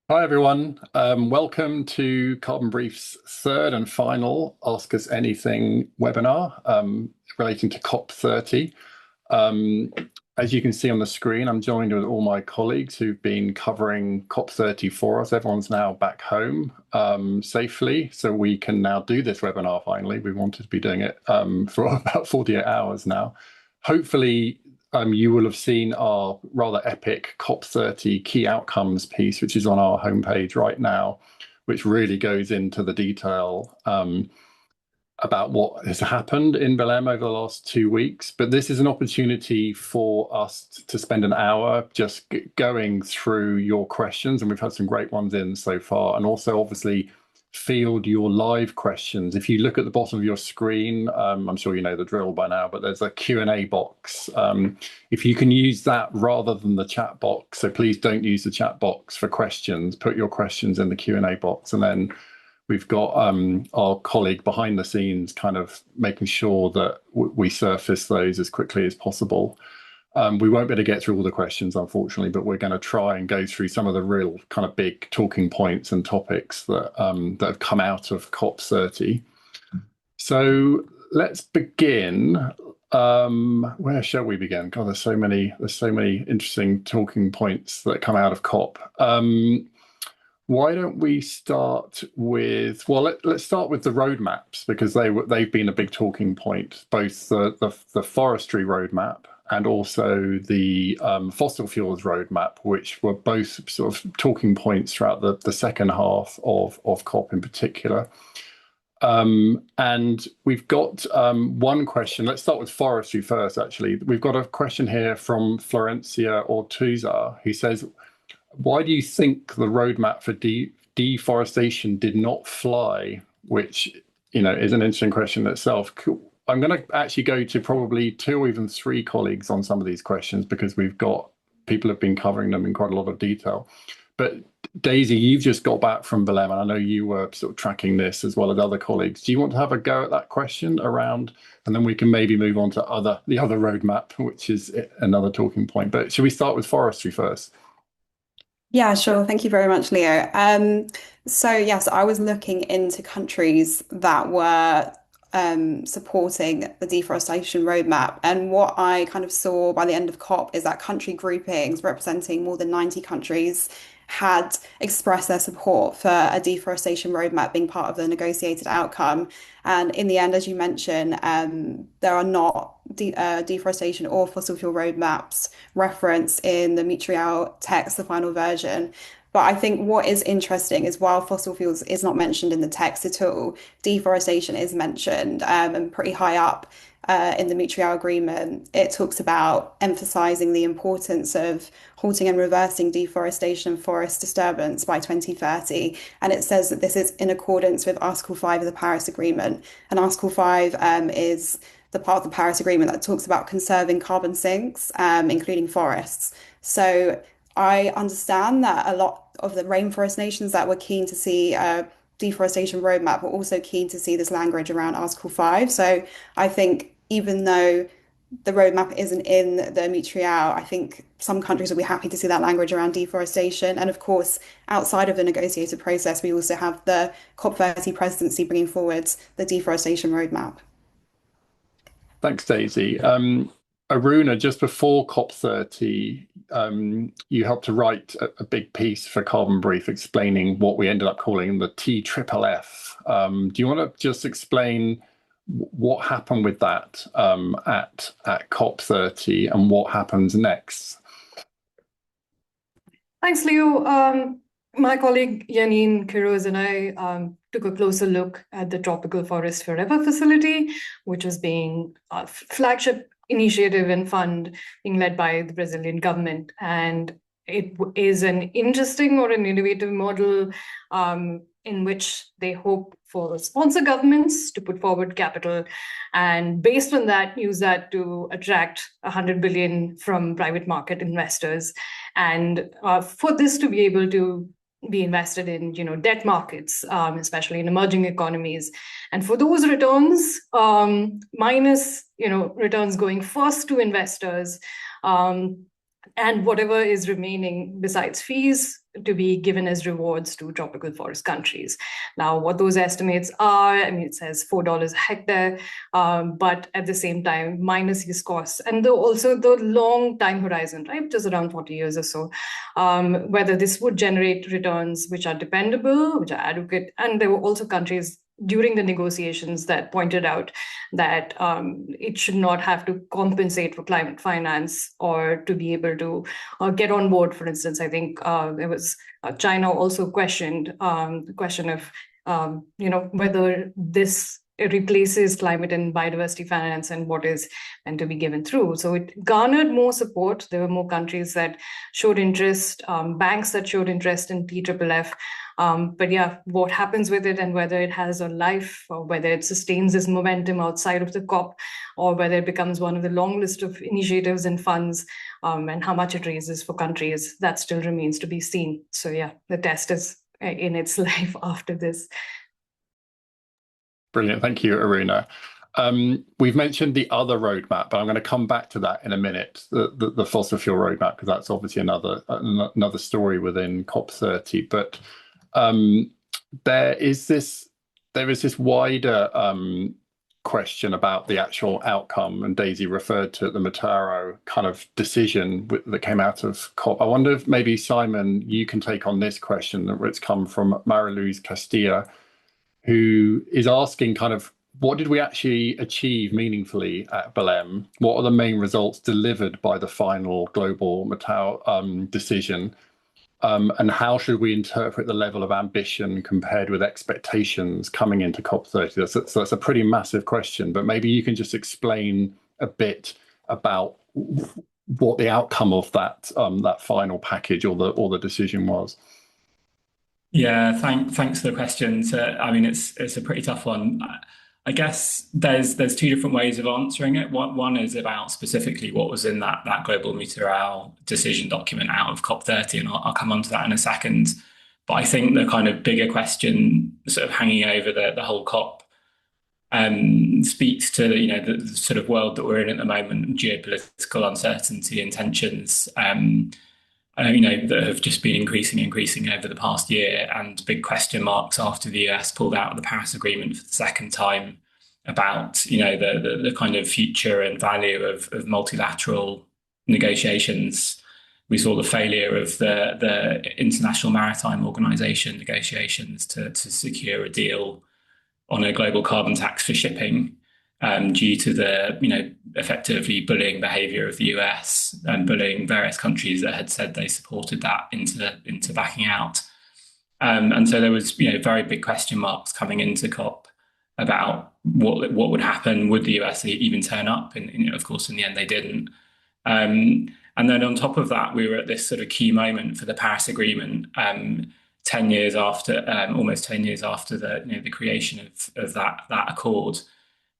Hi everyone, welcome to Carbon Brief's third and final Ask Us Anything webinar relating to COP30. Um, as you can see on the screen, I'm joined with all my colleagues who've been covering COP30 for us. Everyone's now back home safely, so we can now do this webinar finally. We wanted to be doing it for about 48 hours now. Hopefully, you will have seen our rather epic COP30 key outcomes piece, which is on our homepage right now, which really goes into the detail about what has happened in Belém over the last 2 weeks. But this is an opportunity for us to spend an hour just going through your questions, and we've had some great ones in so far, and also obviously field your live questions. If you look at the bottom of your screen, I'm sure you know the drill by now, but there's a Q&A box. If you can use that rather than the chat box, so please don't use the chat box for questions, put your questions in the Q&A box, and then we've got our colleague behind the scenes kind of making sure that we surface those as quickly as possible. We won't be able to get through all the questions, unfortunately, but we're going to try and go through some of the real kind of big talking points and topics that have come out of COP30. So let's begin. Where shall we begin? God, there's so many interesting talking points that come out of COP. Why don't we start with, well, let's start with the roadmaps, because they've been a big talking point, both the forestry roadmap and also the fossil fuels roadmap, which were both sort of talking points throughout the second half of COP in particular. And we've got one question. Let's start with forestry first, actually. We've got a question here from Florencia Ortuzar, who says, why do you think the roadmap for deforestation did not fly? Which, is an interesting question in itself. I'm going to actually go to probably 2 or even 3 colleagues on some of these questions, because we've got people have been covering them in quite a lot of detail. But Daisy, you've just got back from Belém, and I know you were sort of tracking this as well as other colleagues. Do you want to have a go at that question around, and then we can maybe move on to the other roadmap, which is another talking point. But should we start with forestry first? Yeah, sure. Thank you very much, Leo. So yes, I was looking into countries that were supporting the deforestation roadmap. And what I kind of saw by the end of COP is that country groupings representing more than 90 countries had expressed their support for a deforestation roadmap being part of the negotiated outcome. And in the end, as you mentioned, there are not deforestation or fossil fuel roadmaps referenced in the Montreal text, the final version. But I think what is interesting is while fossil fuels is not mentioned in the text at all, deforestation is mentioned and pretty high up in the Montreal Agreement. It talks about emphasizing the importance of halting and reversing deforestation and forest disturbance by 2030. And it says that this is in accordance with Article 5 of the Paris Agreement. And Article 5 is the part of the Paris Agreement that talks about conserving carbon sinks, including forests. So I understand that a lot of the rainforest nations that were keen to see a deforestation roadmap were also keen to see this language around Article 5. So I think even though the roadmap isn't in the Montreal, I think some countries will be happy to see that language around deforestation. And of course, outside of the negotiated process, we also have the COP30 presidency bringing forward the deforestation roadmap. Thanks, Daisy. Aruna, just before COP30, you helped to write a big piece for Carbon Brief explaining what we ended up calling the TFFF. Do you want to just explain what happened with that at COP30 and what happens next? Thanks, Leo. My colleague Janine Quiroz and I took a closer look at the Tropical Forest Forever facility, which is being a flagship initiative and fund being led by the Brazilian government. And it is an interesting or an innovative model in which they hope for sponsor governments to put forward capital, and based on that, use that to attract 100 billion from private market investors. And for this to be able to be invested in, debt markets, especially in emerging economies. And for those returns, minus, returns going first to investors, and whatever is remaining besides fees to be given as rewards to tropical forest countries. Now, what those estimates are, I mean, it says $4 a hectare, but at the same time, minus these costs, and also the long time horizon, right, just around 40 years or so, whether this would generate returns which are dependable, which are adequate. And there were also countries during the negotiations that pointed out that it should not have to compensate for climate finance or to be able to get on board. For instance, I think there was China also questioned the question of whether this replaces climate and biodiversity finance and what is meant to be given through. So it garnered more support. There were more countries that showed interest, banks that showed interest in PFFF. But yeah, what happens with it and whether it has a life or whether it sustains this momentum outside of the COP or whether it becomes one of the long list of initiatives and funds and how much it raises for countries, that still remains to be seen. So yeah, the test is in its life after this. Brilliant. Thank you, Aruna. We've mentioned the other roadmap, but I'm going to come back to that in a minute, the fossil fuel roadmap, because that's obviously another story within COP30. But there is this wider question about the actual outcome, and Daisy referred to the mutirão kind of decision that came out of COP. I wonder if maybe, Simon, you can take on this question that's come from Mariluz Castilla, who is asking kind of, what did we actually achieve meaningfully at Belém? What are the main results delivered by the final global mutirão decision? And how should we interpret the level of ambition compared with expectations coming into COP30? So that's a pretty massive question, but maybe you can just explain a bit about what the outcome of that final package or the decision was. Yeah, thanks for the question. So, I mean, it's a pretty tough one. I guess there's two different ways of answering it. One is about specifically what was in that global mutirão decision document out of COP30, and I'll come on to that in a second. But I think the kind of bigger question sort of hanging over the whole COP speaks to the sort of world that we're in at the moment, geopolitical uncertainty and tensions. That have just been increasing over the past year, and big question marks after the US pulled out of the Paris Agreement for the second time about, the kind of future and value of multilateral negotiations. We saw the failure of the International Maritime Organization negotiations to secure a deal on a global carbon tax for shipping, due to the effectively bullying behaviour of the US and bullying various countries that had said they supported that into backing out. And so there was very big question marks coming into COP about what would happen. Would the US even turn up? And of course, in the end, they didn't. And then on top of that, we were at this sort of key moment for the Paris Agreement, 10 years after, almost 10 years after the creation of that accord.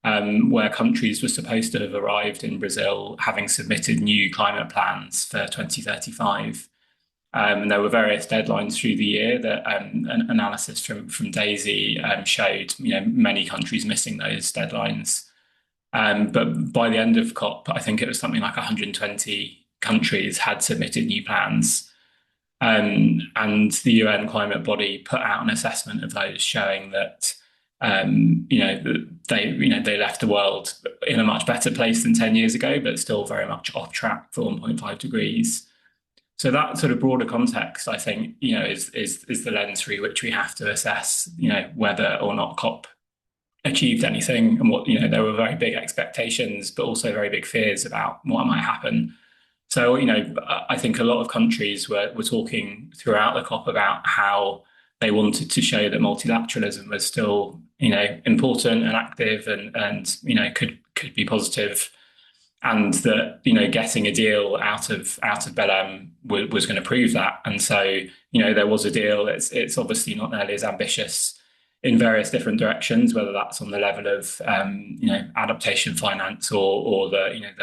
Where countries were supposed to have arrived in Brazil having submitted new climate plans for 2035. And there were various deadlines through the year that an analysis from Daisy showed many countries missing those deadlines. But by the end of COP, I think it was something like 120 countries had submitted new plans. And the UN climate body put out an assessment of those showing that they left the world in a much better place than 10 years ago, but still very much off track for 1.5 degrees. So that sort of broader context, I think, is the lens through which we have to assess, whether or not COP achieved anything, and what, there were very big expectations, but also very big fears about what might happen. So, I think a lot of countries were talking throughout the COP about how they wanted to show that multilateralism was still, important and active and could be positive, and that, getting a deal out of Belém was going to prove that. And so, there was a deal. It's obviously not nearly as ambitious in various different directions, whether that's on the level of, adaptation finance or the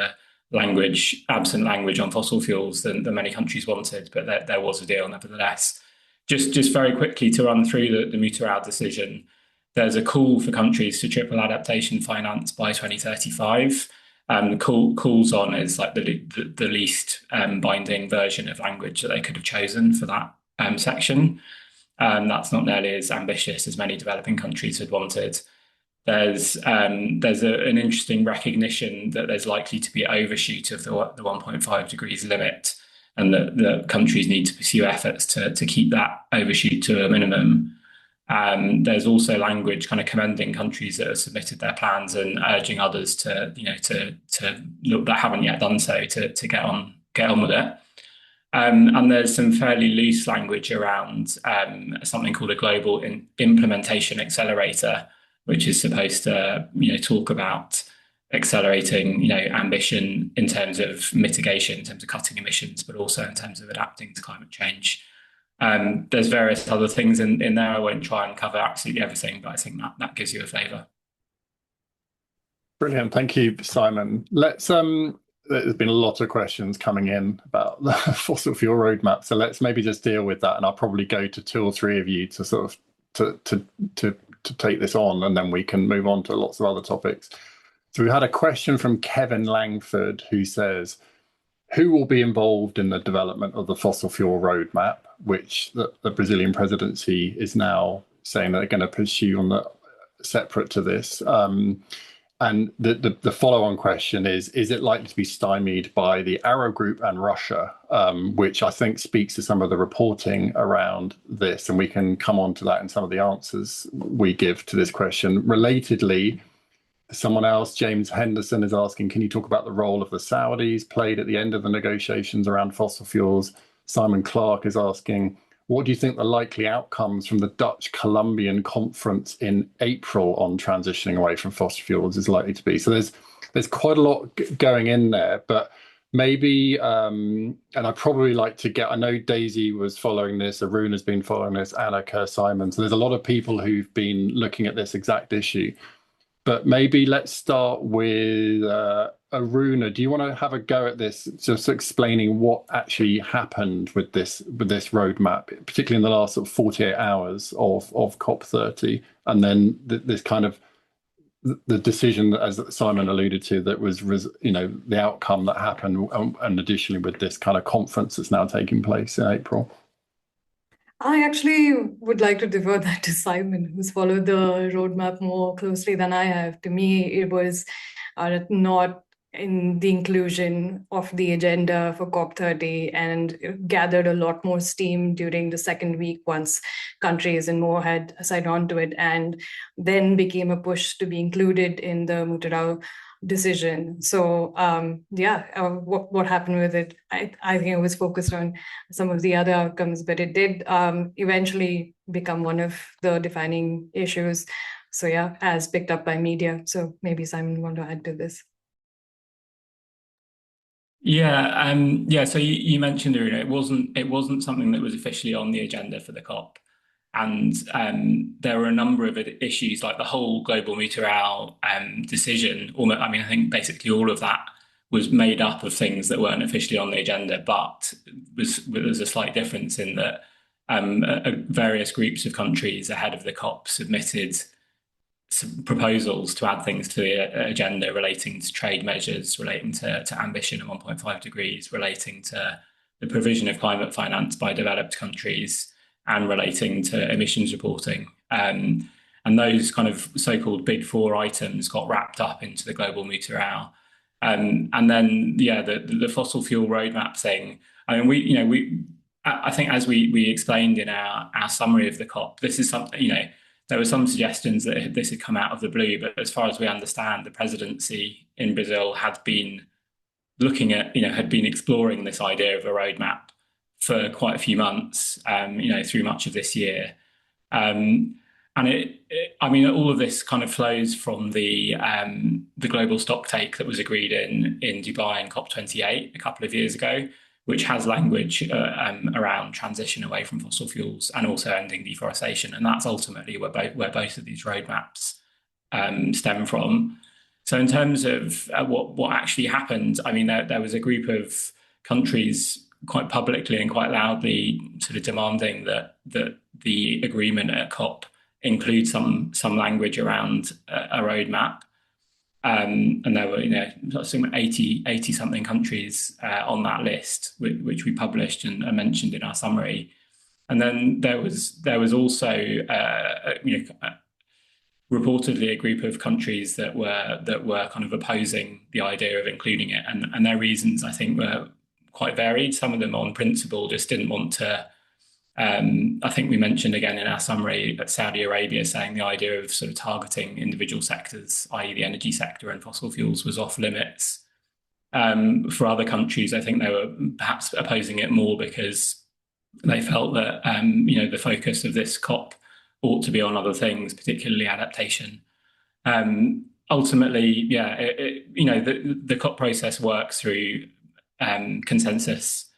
absent language on fossil fuels than many countries wanted. But there was a deal nevertheless. Just very quickly to run through the mutirão decision, there's a call for countries to triple adaptation finance by 2035. calls on is like the least binding version of language that they could have chosen for that section. That's not nearly as ambitious as many developing countries had wanted. There's an interesting recognition that there's likely to be overshoot of the 1.5 degrees limit, and that the countries need to pursue efforts to keep that overshoot to a minimum. There's also language kind of commending countries that have submitted their plans and urging others to look that haven't yet done so to get on with it. And there's some fairly loose language around something called a global implementation accelerator, which is supposed to talk about accelerating ambition in terms of mitigation, in terms of cutting emissions, but also in terms of adapting to climate change. There's various other things in there. I won't try and cover absolutely everything, but I think that gives you a flavour. Brilliant, thank you, Simon. Let's there's been a lot of questions coming in about the fossil fuel roadmap, so let's maybe just deal with that, and I'll probably go to 2 or 3 of you to sort of to take this on, and then we can move on to lots of other topics. So we had a question from Kevin Langford, who says, who will be involved in the development of the fossil fuel roadmap, which the Brazilian presidency is now saying that they're going to pursue on the separate to this? And the follow-on question is it likely to be stymied by the Arrow Group and Russia, which I think speaks to some of the reporting around this, and we can come on to that in some of the answers we give to this question. Relatedly, someone else, James Henderson, is asking, can you talk about the role of the Saudis played at the end of the negotiations around fossil fuels? Simon Clark is asking, what do you think the likely outcomes from the Dutch-Colombian conference in April on transitioning away from fossil fuels is likely to be? So there's quite a lot going in there, but maybe, and I'd probably like to get, I know Daisy was following this, Arun has been following this, Annika, Simon, so there's a lot of people who've been looking at this exact issue. But maybe let's start with Aruna. Do you want to have a go at this, just explaining what actually happened with this roadmap, particularly in the last sort of 48 hours of COP30, and then this kind of the decision, as Simon alluded to, that was the outcome that happened, and additionally with this kind of conference that's now taking place in April? I actually would like to defer that to Simon, who's followed the roadmap more closely than I have. To me, it was not in the inclusion of the agenda for COP30, and it gathered a lot more steam during the second week once countries and more had signed on to it, and then became a push to be included in the mutirão decision. So what happened with it? I think it was focused on some of the other outcomes, but it did eventually become one of the defining issues. So yeah, as picked up by media. So maybe Simon want to add to this. Yeah, so you mentioned, Aruna, it wasn't something that was officially on the agenda for the COP. And there were a number of issues, like the whole global mutirão decision. I think basically all of that was made up of things that weren't officially on the agenda, but there's a slight difference in that various groups of countries ahead of the COP submitted some proposals to add things to the agenda relating to trade measures, relating to ambition of 1.5 degrees, relating to the provision of climate finance by developed countries, and relating to emissions reporting. And those kind of so-called big 4 items got wrapped up into the global mutirão. And then, the fossil fuel roadmap thing, I mean, I think as we explained in our summary of the COP, this is something, there were some suggestions that this had come out of the blue, but as far as we understand, the presidency in Brazil had been looking at, had been exploring this idea of a roadmap for quite a few months, through much of this year. And all of this kind of flows from the global stocktake that was agreed in Dubai in COP28 a couple of years ago, which has language around transition away from fossil fuels and also ending deforestation. And that's ultimately where both of these roadmaps stem from. So in terms of what actually happened, I mean, there was a group of countries quite publicly and quite loudly sort of demanding that the agreement at COP include some language around a roadmap. And there were, I think 80 something countries on that list, which we published and mentioned in our summary. And then there was also, reportedly a group of countries that were kind of opposing the idea of including it, and their reasons, I think, were quite varied. Some of them, on principle, just didn't want to. I think we mentioned again in our summary that Saudi Arabia saying the idea of sort of targeting individual sectors, i.e. the energy sector and fossil fuels, was off limits. For other countries, I think they were perhaps opposing it more because they felt that the focus of this COP ought to be on other things, particularly adaptation. Ultimately, the COP process works through consensus.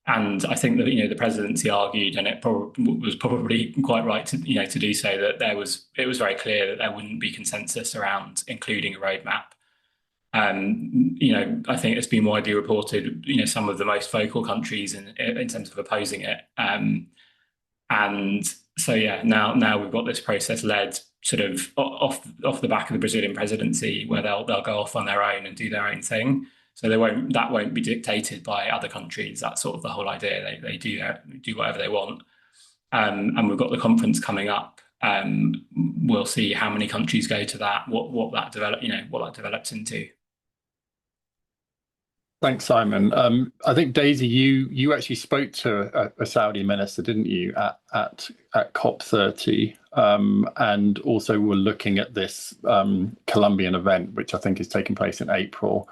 And I think that the presidency argued, and it was probably quite right to do so, that it was very clear that there wouldn't be consensus around including a roadmap. I think it's been widely reported, some of the most vocal countries in terms of opposing it. And so now we've got this process led sort of off the back of the Brazilian presidency, where they'll go off on their own and do their own thing. So that won't be dictated by other countries. That's sort of the whole idea. They do whatever they want. And we've got the conference coming up. We'll see how many countries go to that, what that develops into. Thanks, Simon. I think, Daisy, you actually spoke to a Saudi minister, didn't you, at COP30, and also were looking at this Colombian event, which I think is taking place in April.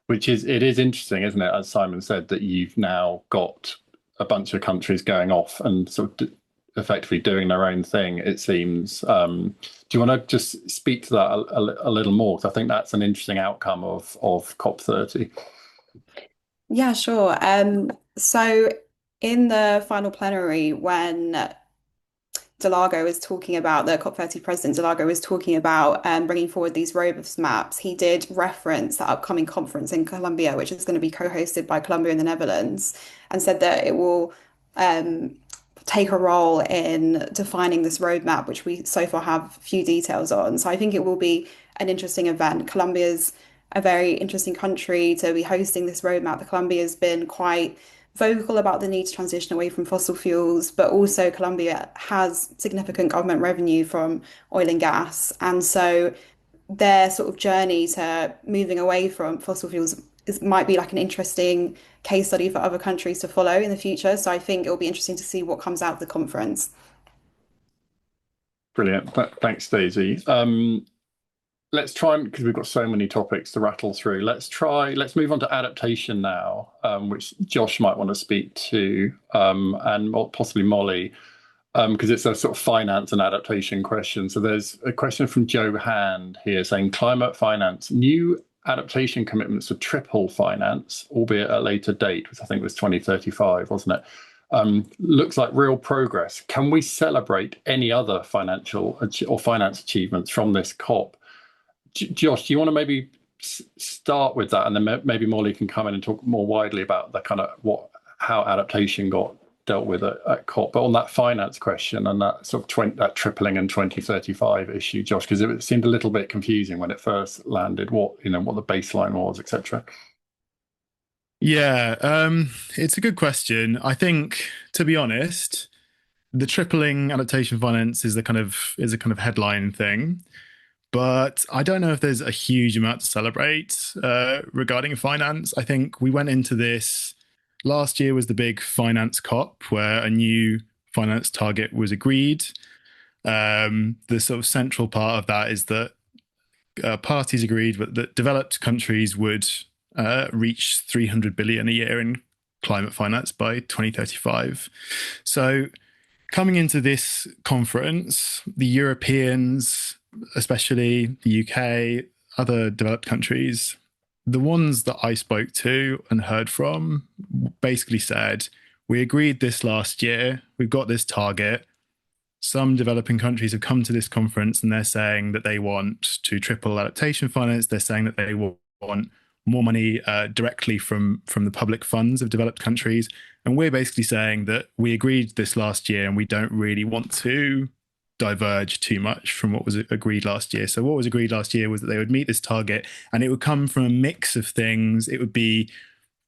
It is interesting, isn't it, as Simon said, that you've now got a bunch of countries going off and sort of effectively doing their own thing, it seems. Do you want to just speak to that a little more? Because I think that's an interesting outcome of COP30. Yeah, sure. So in the final plenary, when Delago was talking about, the COP30 president, Delago was talking about bringing forward these roadmaps, he did reference the upcoming conference in Colombia, which is going to be co-hosted by Colombia and the Netherlands, and said that it will take a role in defining this roadmap, which we so far have few details on. So I think it will be an interesting event. Colombia's a very interesting country to be hosting this roadmap. Colombia has been quite vocal about the need to transition away from fossil fuels, but also Colombia has significant government revenue from oil and gas. And so their sort of journey to moving away from fossil fuels might be like an interesting case study for other countries to follow in the future. So I think it'll be interesting to see what comes out of the conference. Brilliant. Thanks, Daisy. Let's try, because we've got so many topics to rattle through. Let's move on to adaptation now, which Josh might want to speak to, and possibly Molly, because it's a sort of finance and adaptation question. So there's a question from Joe Hand here saying, climate finance, new adaptation commitments to triple finance, albeit at a later date, which I think was 2035, wasn't it? Looks like real progress. Can we celebrate any other financial or finance achievements from this COP? Josh, do you want to maybe start with that, and then maybe Molly can come in and talk more widely about the kind of how adaptation got dealt with at COP, but on that finance question and that sort of that tripling and 2035 issue, Josh, because it seemed a little bit confusing when it first landed, what the baseline was, etc. Yeah, it's a good question. I think, to be honest, the tripling adaptation finance is a kind of headline thing. But I don't know if there's a huge amount to celebrate regarding finance. I think we went into this, last year was the big finance COP where a new finance target was agreed. The sort of central part of that is that parties agreed that developed countries would reach 300 billion a year in climate finance by 2035. So coming into this conference, the Europeans, especially the UK, other developed countries, the ones that I spoke to and heard from basically said, we agreed this last year, we've got this target. Some developing countries have come to this conference and they're saying that they want to triple adaptation finance. They're saying that they want more money directly from the public funds of developed countries. And we're basically saying that we agreed this last year and we don't really want to diverge too much from what was agreed last year. So what was agreed last year was that they would meet this target, and it would come from a mix of things. It would be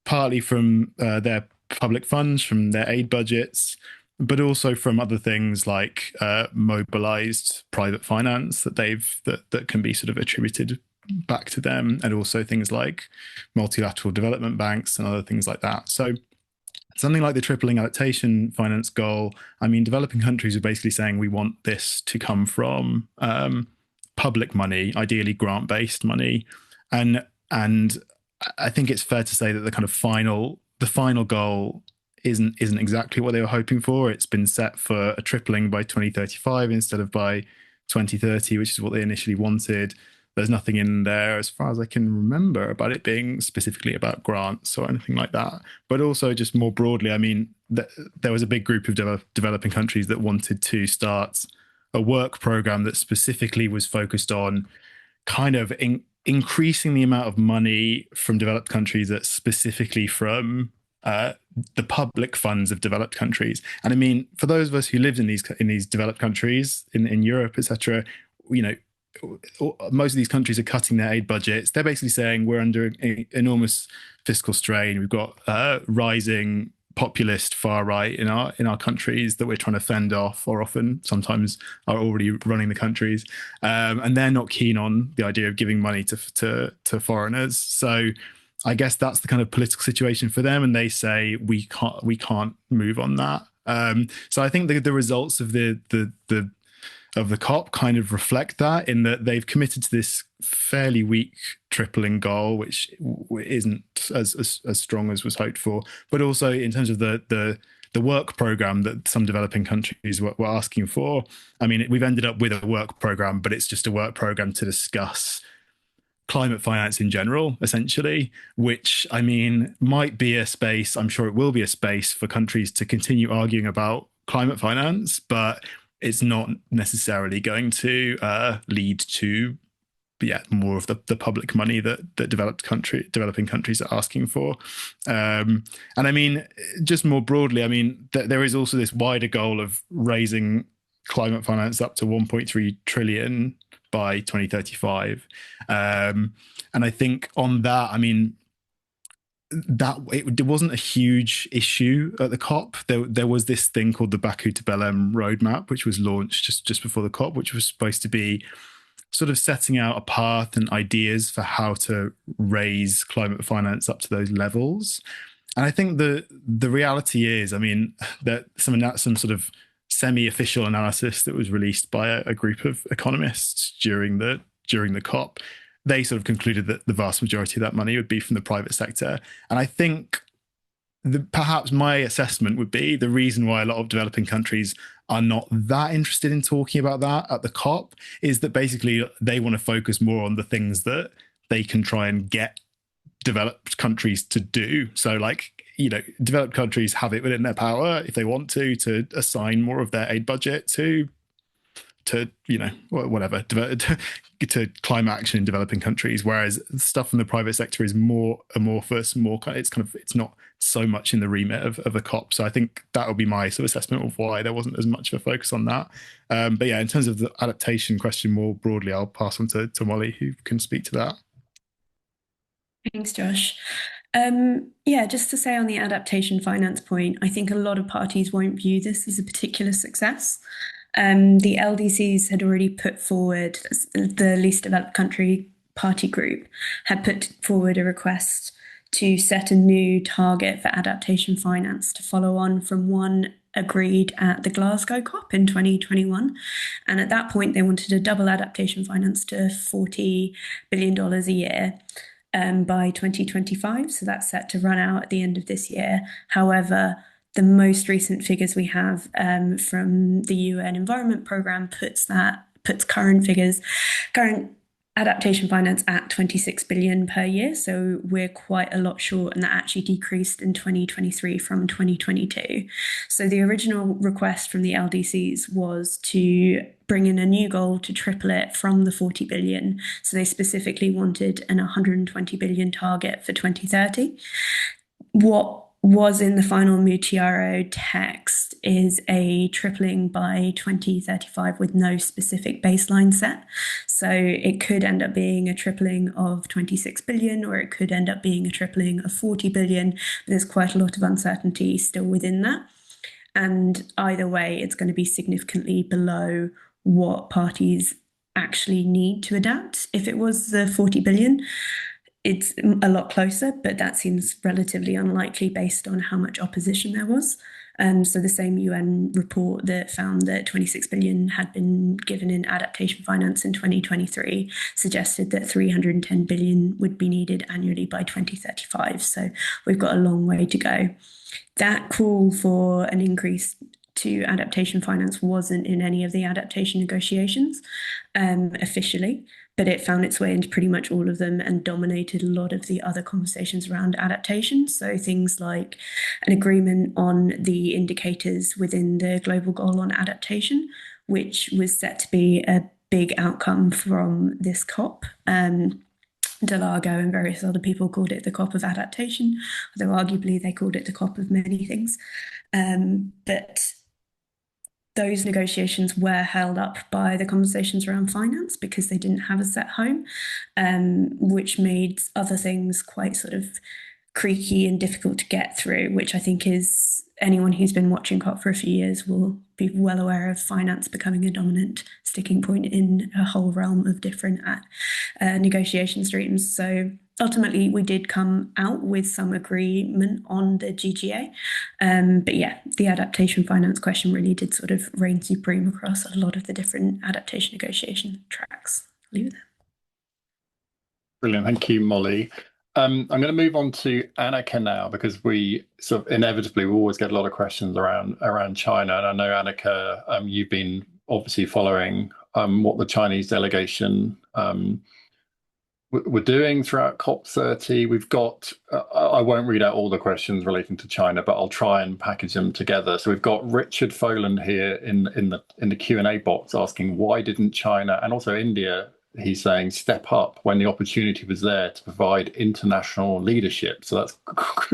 partly from their public funds, from their aid budgets, but also from other things like mobilized private finance that can be sort of attributed back to them, and also things like multilateral development banks and other things like that. So something like the tripling adaptation finance goal, I mean, developing countries are basically saying we want this to come from public money, ideally grant-based money, and I think it's fair to say that the final goal isn't exactly what they were hoping for. It's been set for a tripling by 2035 instead of by 2030, which is what they initially wanted. There's nothing in there, as far as I can remember, about it being specifically about grants or anything like that. But also, just more broadly, I mean, there was a big group of developing countries that wanted to start a work program that specifically was focused on kind of increasing the amount of money from developed countries that's specifically from the public funds of developed countries. And I mean, for those of us who lived in these developed countries in Europe, etc., you know, most of these countries are cutting their aid budgets. They're basically saying we're under enormous fiscal strain. We've got rising populist far right in our countries that we're trying to fend off, or often sometimes are already running the countries, and they're not keen on the idea of giving money to foreigners. So I guess that's the kind of political situation for them, and they say we can't move on that. So I think the results of the COP kind of reflect that, in that they've committed to this fairly weak tripling goal, which isn't as strong as was hoped for, but also in terms of the work program that some developing countries were asking for. I mean, we've ended up with a work program, but it's just a work program to discuss climate finance in general, essentially, which, I mean, might be a space, I'm sure it will be a space for countries to continue arguing about climate finance, but it's not necessarily going to lead to more of the public money that developing countries are asking for. And I mean, just more broadly, I mean, there is also this wider goal of raising climate finance up to 1.3 trillion by 2035. And I think on that, I mean, that it wasn't a huge issue at the COP. There was this thing called the Baku to Belém roadmap, which was launched just before the COP, which was supposed to be sort of setting out a path and ideas for how to raise climate finance up to those levels. And I think the reality is, I mean, that some sort of semi-official analysis that was released by a group of economists during the COP, they sort of concluded that the vast majority of that money would be from the private sector. And I think perhaps my assessment would be the reason why a lot of developing countries are not that interested in talking about that at the COP is that basically they want to focus more on the things that they can try and get developed countries to do. So, like, you know, developed countries have it within their power, if they want to assign more of their aid budget to you know, whatever, to climate action in developing countries, whereas stuff from the private sector is more amorphous, it's not so much in the remit of the COP. So I think that would be my sort of assessment of why there wasn't as much of a focus on that. But yeah, in terms of the adaptation question more broadly, I'll pass on to Molly, who can speak to that. Thanks, Josh. Yeah, just to say on the adaptation finance point, I think a lot of parties won't view this as a particular success. The LDCs had already put forward, the least developed country party group had put forward a request to set a new target for adaptation finance to follow on from one agreed at the Glasgow COP in 2021. And at that point, they wanted to double adaptation finance to $40 billion a year by 2025. So that's set to run out at the end of this year. However, the most recent figures we have from the UN Environment Programme puts current adaptation finance at 26 billion per year. So we're quite a lot short, and that actually decreased in 2023 from 2022. So the original request from the LDCs was to bring in a new goal to triple it from the 40 billion. So they specifically wanted an 120 billion target for 2030. What was in the final mutirão text is a tripling by 2035 with no specific baseline set. So it could end up being a tripling of 26 billion, or it could end up being a tripling of 40 billion. There's quite a lot of uncertainty still within that. And either way, it's going to be significantly below what parties actually need to adapt. If it was the 40 billion, it's a lot closer, but that seems relatively unlikely based on how much opposition there was. So the same UN report that found that 26 billion had been given in adaptation finance in 2023 suggested that 310 billion would be needed annually by 2035. So we've got a long way to go. That call for an increase to adaptation finance wasn't in any of the adaptation negotiations officially, but it found its way into pretty much all of them and dominated a lot of the other conversations around adaptation. So things like an agreement on the indicators within the global goal on adaptation, which was set to be a big outcome from this COP. Delago and various other people called it the COP of adaptation, although arguably they called it the COP of many things. But those negotiations were held up by the conversations around finance because they didn't have a set home, which made other things quite sort of creaky and difficult to get through, which I think is anyone who's been watching COP for a few years will be well aware of finance becoming a dominant sticking point in a whole realm of different negotiation streams. So ultimately, we did come out with some agreement on the GGA. But yeah, the adaptation finance question really did sort of reign supreme across a lot of the different adaptation negotiation tracks. Leave it there. Brilliant. Thank you, Molly. I'm going to move on to Annika now, because we sort of inevitably we always get a lot of questions around China. And I know, Annika, you've been obviously following what the Chinese delegation we're doing throughout COP30. We've got, I won't read out all the questions relating to China, but I'll try and package them together. So we've got Richard Foland here in the Q&A box asking, why didn't China and also India, he's saying, step up when the opportunity was there to provide international leadership? So that's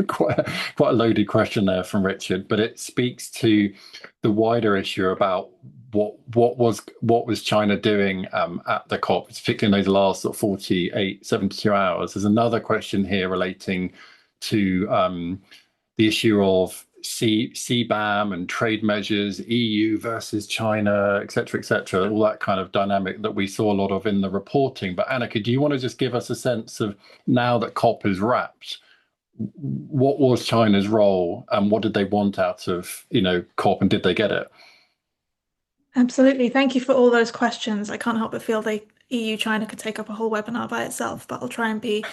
quite a loaded question there from Richard, but it speaks to the wider issue about what was China doing at the COP, particularly in those last sort of 72 hours. There's another question here relating to the issue of CBAM and trade measures, EU versus China, et cetera, all that kind of dynamic that we saw a lot of in the reporting. But Annika, do you want to just give us a sense of, now that COP is wrapped, what was China's role and what did they want out of COP, and did they get it? Absolutely. Thank you for all those questions. I can't help but feel the EU-China could take up a whole webinar by itself, but I'll try and be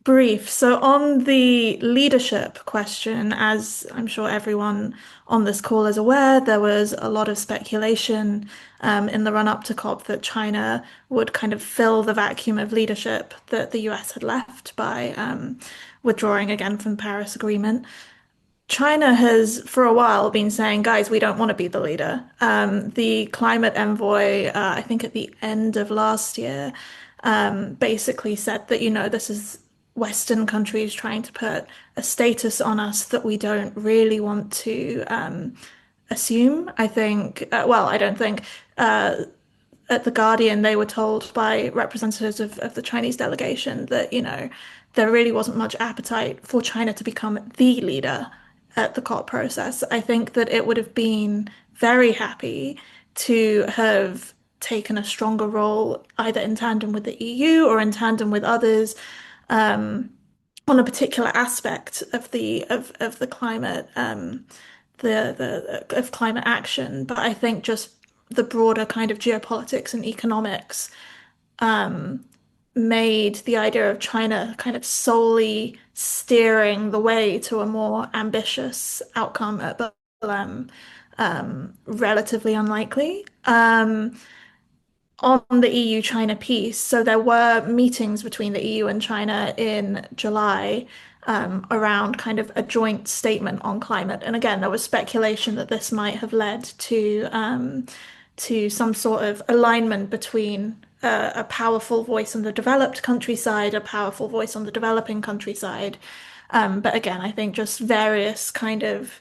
brief. So on the leadership question, as I'm sure everyone on this call is aware, there was a lot of speculation in the run-up to COP that China would kind of fill the vacuum of leadership that the US had left by withdrawing again from the Paris Agreement. China has, for a while, been saying, guys, we don't want to be the leader. The climate envoy, I think at the end of last year, basically said that, this is Western countries trying to put a status on us that we don't really want to assume. I think, I don't think. At The Guardian, they were told by representatives of the Chinese delegation that, there really wasn't much appetite for China to become the leader at the COP process. I think that it would have been very happy to have taken a stronger role, either in tandem with the EU or in tandem with others, on a particular aspect of the climate, of climate action. But I think just the broader kind of geopolitics and economics made the idea of China kind of solely steering the way to a more ambitious outcome at Belém relatively unlikely. On the EU-China piece, so there were meetings between the EU and China in July around kind of a joint statement on climate. And again, there was speculation that this might have led to some sort of alignment between a powerful voice on the developed countryside, a powerful voice on the developing countryside. But again, I think just various kind of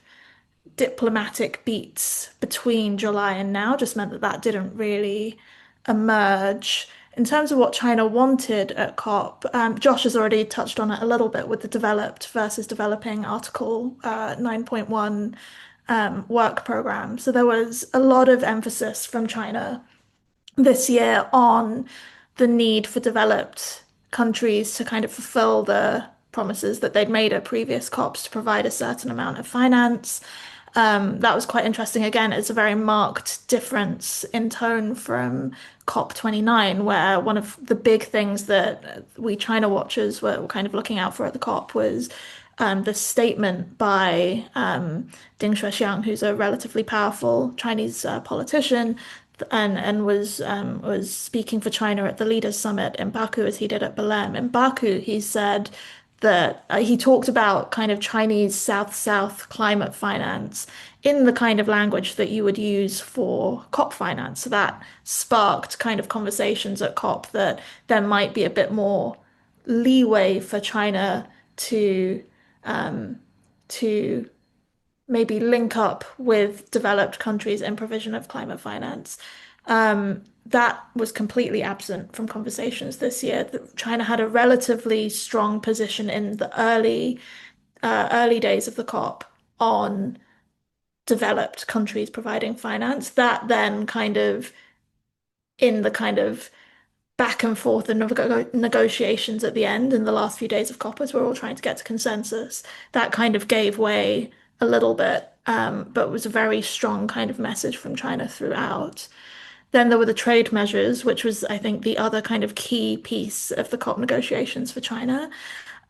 diplomatic beats between July and now just meant that that didn't really emerge. In terms of what China wanted at COP, Josh has already touched on it a little bit with the developed versus developing Article 9.1 work program. So there was a lot of emphasis from China this year on the need for developed countries to kind of fulfill the promises that they'd made at previous COPs to provide a certain amount of finance. That was quite interesting. Again, it's a very marked difference in tone from COP29, where one of the big things that we China watchers were kind of looking out for at the COP was the statement by Ding Xuexiang, who's a relatively powerful Chinese politician, and was speaking for China at the Leaders Summit in Baku as he did at Belém. In Baku, he said that he talked about kind of Chinese South-South climate finance in the kind of language that you would use for COP finance. So that sparked kind of conversations at COP that there might be a bit more leeway for China to maybe link up with developed countries in provision of climate finance. That was completely absent from conversations this year. China had a relatively strong position in the early days of the COP on developed countries providing finance. That then kind of in the kind of back and forth and negotiations at the end in the last few days of COP as we're all trying to get to consensus, that kind of gave way a little bit, but was a very strong kind of message from China throughout. Then there were the trade measures, which was, I think, the other kind of key piece of the COP negotiations for China.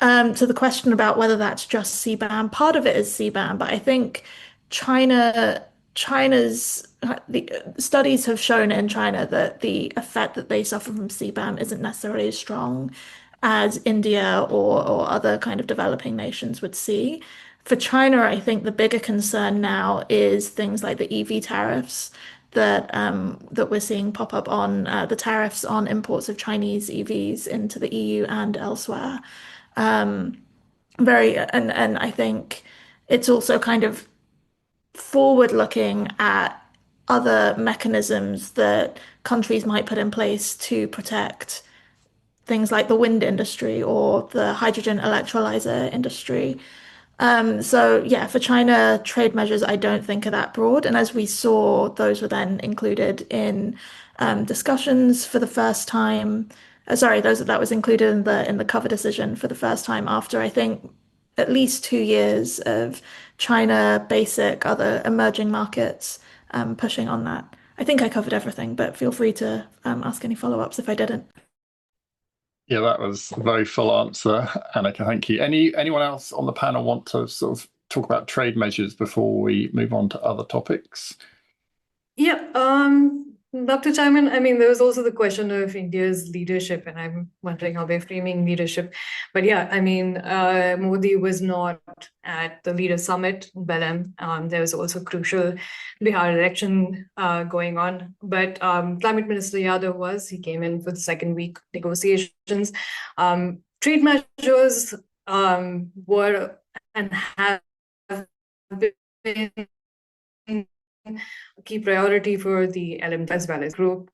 So the question about whether that's just CBAM, part of it is CBAM, but I think China's the studies have shown in China that the effect that they suffer from CBAM isn't necessarily as strong as India or other kind of developing nations would see. For China, I think the bigger concern now is things like the EV tariffs that we're seeing pop up on the tariffs on imports of Chinese EVs into the EU and elsewhere. And I think it's also kind of forward looking at other mechanisms that countries might put in place to protect things like the wind industry or the hydrogen electrolyzer industry. So yeah, for China, trade measures I don't think are that broad. And as we saw, those were then included in discussions for the first time. That was included in the cover decision for the first time after I think at least 2 years of China, basic, other emerging markets pushing on that. I think I covered everything, but feel free to ask any follow-ups if I didn't. Yeah, that was a very full answer, Annika. Thank you. Anyone else on the panel want to sort of talk about trade measures before we move on to other topics? Yeah, Dr. Chaiman, I mean, there was also the question of India's leadership, and I'm wondering how they're framing leadership. But yeah, I mean, Modi was not at the Leaders Summit in Belém. There was also crucial Bihar election going on. But Climate Minister Yadav was. He came in for the second week negotiations. Trade measures were and have been a key priority for the LM as well as group,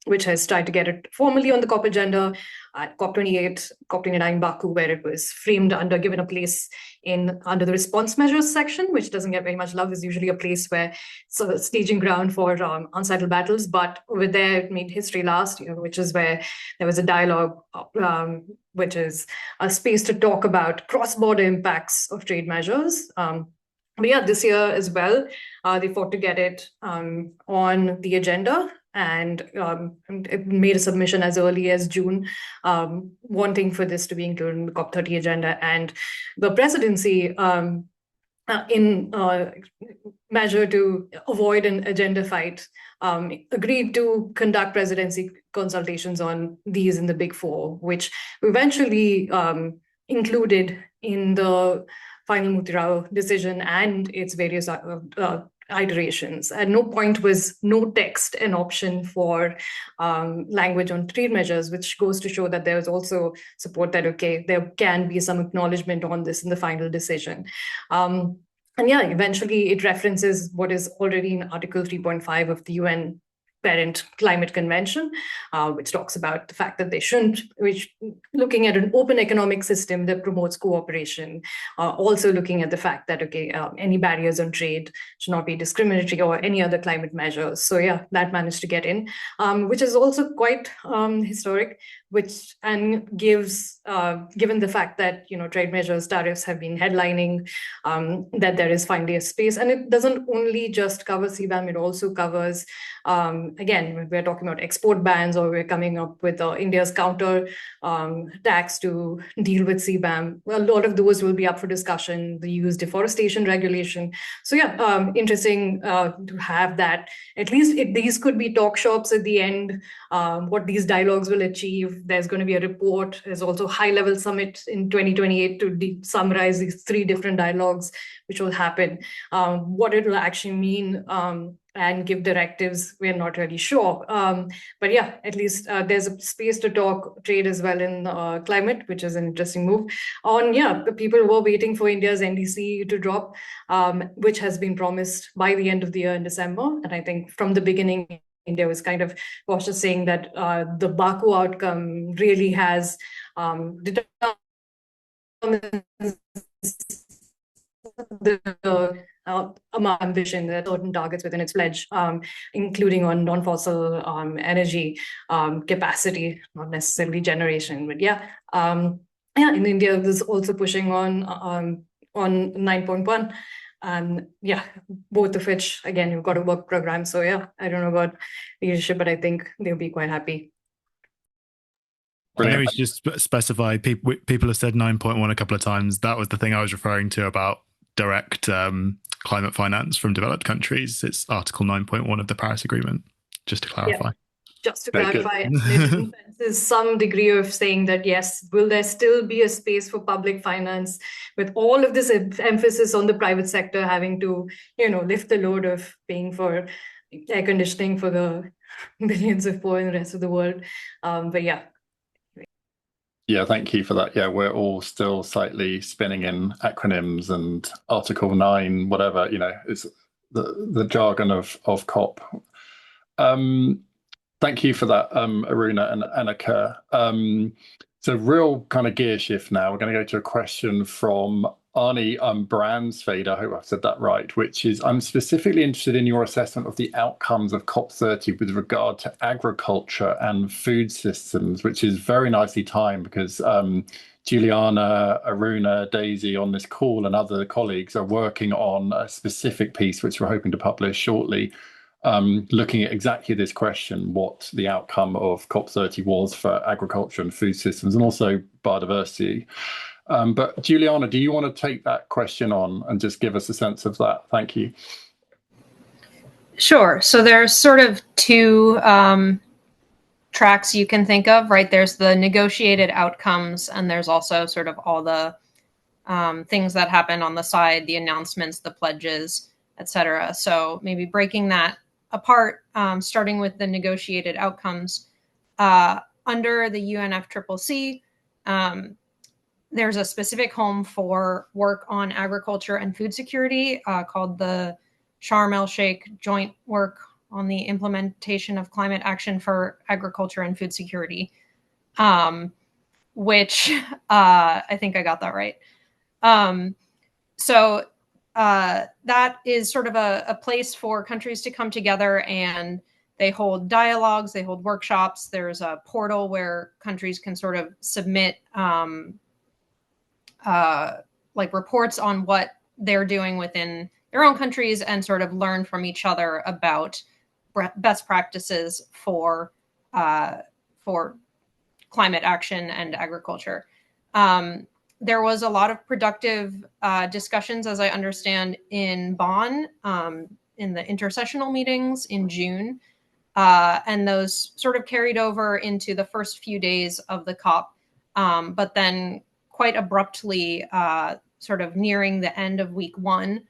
which has tried to get it formally on the COP agenda at COP28, COP29 Baku, where it was framed given a place under the response measures section, which doesn't get very much love, is usually a place where it's a staging ground for unsettled battles. But over there, it made history last year, which is where there was a dialogue, which is a space to talk about cross-border impacts of trade measures. But yeah, this year as well, they fought to get it on the agenda, and it made a submission as early as June, wanting for this to be included in the COP30 agenda. And the presidency, in measure to avoid an agenda fight, agreed to conduct presidency consultations on these in the Big Four, which eventually included in the final mutirão decision and its various iterations. At no point was no text an option for language on trade measures, which goes to show that there was also support that, okay, there can be some acknowledgement on this in the final decision. And yeah, eventually it references what is already in Article 3.5 of the UN Parent Climate Convention, which talks about the fact that they shouldn't, which looking at an open economic system that promotes cooperation, also looking at the fact that, okay, any barriers on trade should not be discriminatory or any other climate measures. So yeah, that managed to get in, which is also quite historic, which and gives, given the fact that, you know, trade measures, tariffs have been headlining, that there is finally a space. And it doesn't only just cover CBAM, it also covers, again, we're talking about export bans, or we're coming up with India's counter tax to deal with CBAM. Well, a lot of those will be up for discussion. The EU's deforestation regulation. So yeah, interesting to have that. At least these could be talk shops at the end, what these dialogues will achieve. There's going to be a report. There's also a high-level summit in 2028 to summarize these 3 different dialogues, which will happen. What it will actually mean and give directives, we're not really sure. But yeah, at least there's a space to talk trade as well in climate, which is an interesting move. The people were waiting for India's NDC to drop, which has been promised by the end of the year in December. And I think from the beginning, India was kind of cautious, saying that the Baku outcome really has determined the ambition, there are certain targets within its pledge, including on non-fossil energy capacity, not necessarily generation, but yeah. In India, there's also pushing on 9.1. And yeah, both of which, again, you've got a work program. So yeah, I don't know about leadership, but I think they'll be quite happy. Brilliant. I think we should just specify, people have said 9.1 a couple of times. That was the thing I was referring to about direct climate finance from developed countries. It's Article 9.1 of the Paris Agreement, just to clarify. Yeah. Just to clarify, there's some degree of saying that, yes, will there still be a space for public finance with all of this emphasis on the private sector having to, you know, lift the load of paying for air conditioning for the millions of poor in the rest of the world. But yeah. Yeah, thank you for that. Yeah, we're all still slightly spinning in acronyms and Article 9, whatever, you know, it's the jargon of COP. Thank you for that, Aruna and Annika. So real kind of gear shift now. We're going to go to a question from Arnie Bransfade, I hope I've said that right, which is, I'm specifically interested in your assessment of the outcomes of COP30 with regard to agriculture and food systems, which is very nicely timed because Juliana, Aruna, Daisy on this call and other colleagues are working on a specific piece, which we're hoping to publish shortly, looking at exactly this question, what the outcome of COP30 was for agriculture and food systems and also biodiversity. But Juliana, do you want to take that question on and just give us a sense of that? Thank you. Sure. So there's sort of 2 tracks you can think of, right? There's the negotiated outcomes, and there's also sort of all the things that happen on the side, the announcements, the pledges, etc. So maybe breaking that apart, starting with the negotiated outcomes. Under the UNFCCC, there's a specific home for work on agriculture and food security called the Sharm el-Sheikh Joint Work on the Implementation of Climate Action for Agriculture and Food Security, which I think I got that right. So that is sort of a place for countries to come together, and they hold dialogues, they hold workshops. There's a portal where countries can sort of submit like reports on what they're doing within their own countries and sort of learn from each other about best practices for climate action and agriculture. There was a lot of productive discussions, as I understand, in Bonn in the intersessional meetings in June. And those sort of carried over into the first few days of the COP. But then quite abruptly, sort of nearing the end of week 1,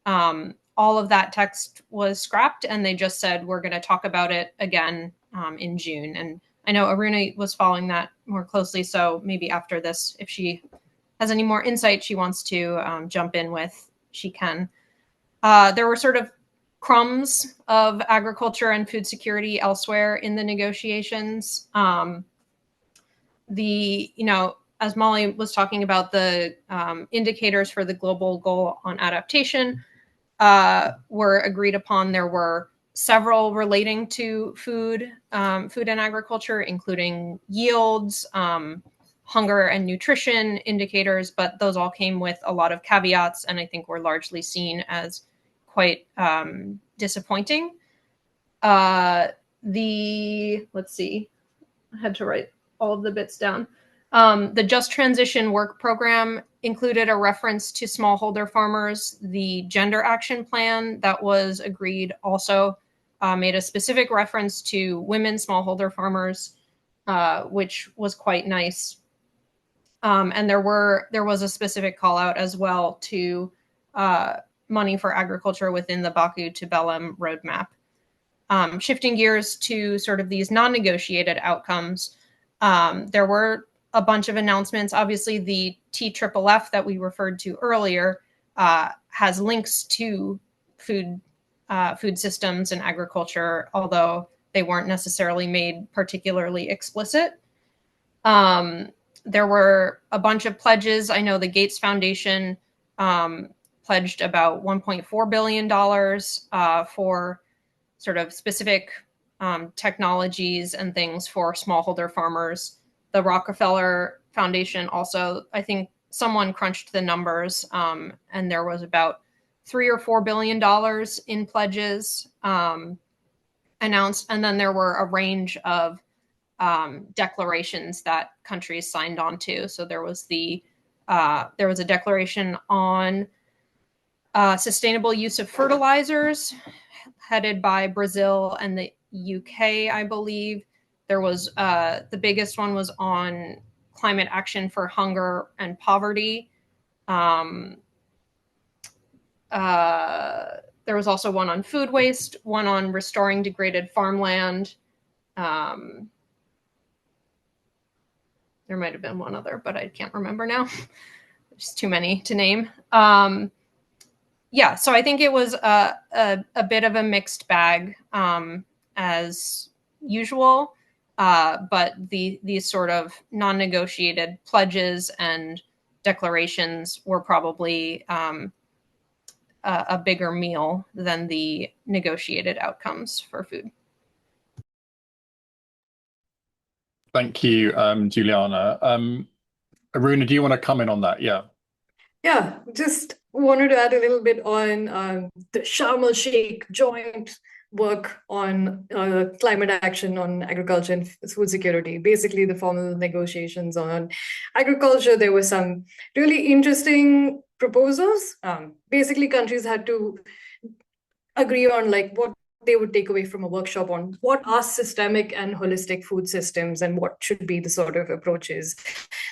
all all of that text was scrapped, and they just said, we're going to talk about it again in June. And I know Aruna was following that more closely, so maybe after this, if she has any more insight she wants to jump in with, she can. There were sort of crumbs of agriculture and food security elsewhere in the negotiations. As Molly was talking about, the indicators for the global goal on adaptation were agreed upon. There were several relating to food and agriculture, including yields, hunger and nutrition indicators, but those all came with a lot of caveats, and I think were largely seen as quite disappointing. Let's see, I had to write all of the bits down. The Just Transition Work Program included a reference to smallholder farmers. The Gender Action Plan that was agreed also made a specific reference to women smallholder farmers, which was quite nice. And there was a specific call out as well to money for agriculture within the Baku to Belém roadmap. Shifting gears to sort of these non-negotiated outcomes, there were a bunch of announcements. Obviously, the TFFF that we referred to earlier has links to food systems and agriculture, although they weren't necessarily made particularly explicit. There were a bunch of pledges. I know the Gates Foundation pledged about $1.4 billion for sort of specific technologies and things for smallholder farmers. The Rockefeller Foundation also, I think someone crunched the numbers, and there was about $3 or $4 billion in pledges announced. And then there were a range of declarations that countries signed on to. So there was a declaration on sustainable use of fertilizers headed by Brazil and the UK, I believe. There was the biggest one was on climate action for hunger and poverty. There was also one on food waste, one on restoring degraded farmland. There might have been one other, but I can't remember now. There's too many to name. Yeah, so I think it was a bit of a mixed bag as usual. But these sort of non-negotiated pledges and declarations were probably a bigger meal than the negotiated outcomes for food. Thank you, Juliana. Aruna, do you want to comment on that? Yeah. Yeah, just wanted to add a little bit on the Sharm el-Sheikh joint work on climate action on agriculture and food security. Basically, the formal negotiations on agriculture, there were some really interesting proposals. Basically, countries had to agree on like what they would take away from a workshop on what are systemic and holistic food systems and what should be the sort of approaches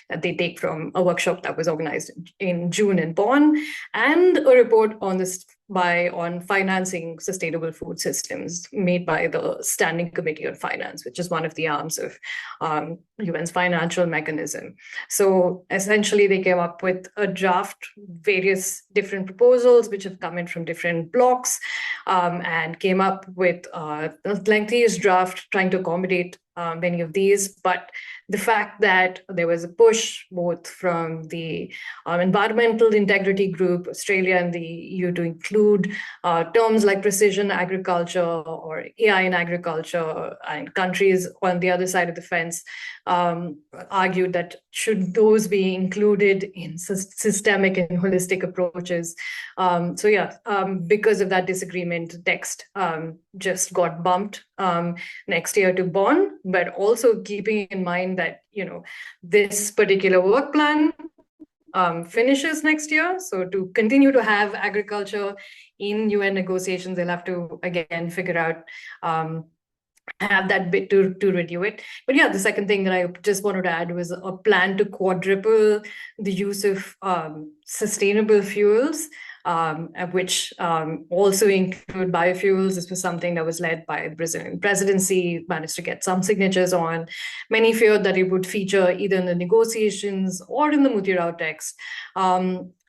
that they take from a workshop that was organized in June in Bonn, and a report on this on financing sustainable food systems made by the Standing Committee on Finance, which is one of the arms of UN's financial mechanism. So essentially, they came up with a draft, various different proposals, which have come in from different blocks, and came up with the lengthiest draft trying to accommodate many of these. But the fact that there was a push both from the Environmental Integrity Group, Australia and the EU, to include terms like precision agriculture or AI in agriculture, and countries on the other side of the fence argued that should those be included in systemic and holistic approaches. Because of that disagreement, text just got bumped next year to Bonn, but also keeping in mind that, this particular work plan finishes next year. So to continue to have agriculture in UN negotiations, they'll have to, again, figure out, have that bit to review it. But yeah, the second thing that I just wanted to add was a plan to quadruple the use of sustainable fuels which also include biofuels. This was something that was led by the Brazilian presidency, managed to get some signatures on. Many feared that it would feature either in the negotiations or in the mutirão text.